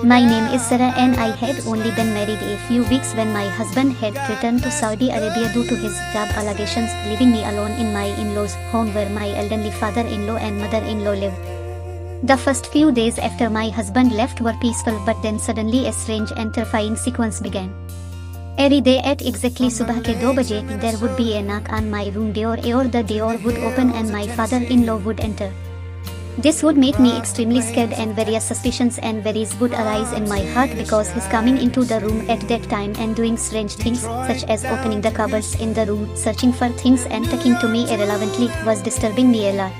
My name is Sarah and I had only been married a few weeks when my husband had returned to Saudi Arabia due to his job allegations, leaving me alone in my in-laws' home where my elderly father-in-law and mother-in-law lived. The first few days after my husband left were peaceful, but then suddenly a strange and terrifying sequence began. Every day at exactly subah ke 2 baje, there would be a knock on my room door, or the door would open and my father-in-law would enter. This would make me extremely scared, and various suspicions and worries would arise in my heart because his coming into the room at that time and doing strange things such as opening the cupboards in the room, searching for things and talking to me irrelevantly was disturbing me a lot.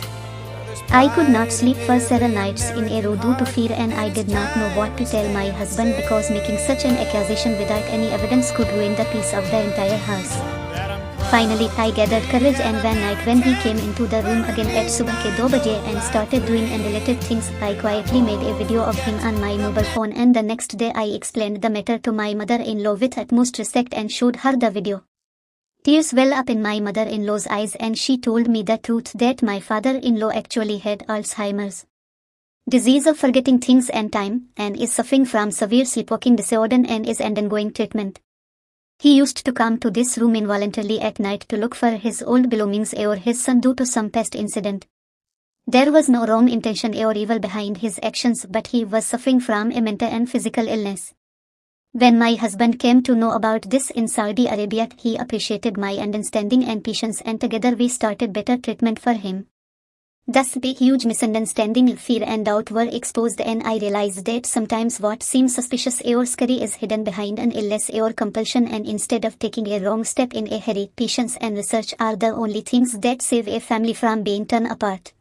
I could not sleep for several nights in a row due to fear, and I did not know what to tell my husband because making such an accusation without any evidence could ruin the peace of the entire house. Finally, I gathered courage, and one night when he came into the room again at subah ke 2 baje and started doing unrelated things, I quietly made a video of him on my mobile phone, and the next day I explained the matter to my mother-in-law with utmost respect and showed her the video. Tears well up in my mother-in-law's eyes, and she told me the truth that my father-in-law actually had Alzheimer's disease of forgetting things and time, and is suffering from severe sleepwalking disorder and is undergoing treatment. He used to come to this room involuntarily at night to look for his old belongings or his son due to some past incident. There was no wrong intention or evil behind his actions, but he was suffering from a mental and physical illness. When my husband came to know about this in Saudi Arabia, he appreciated my understanding and patience, and together we started better treatment for him. Thus the huge misunderstanding, fear and doubt were exposed, and I realized that sometimes what seems suspicious or scary is hidden behind an illness or compulsion, and instead of taking a wrong step in a hurry, patience and research are the only things that save a family from being torn apart.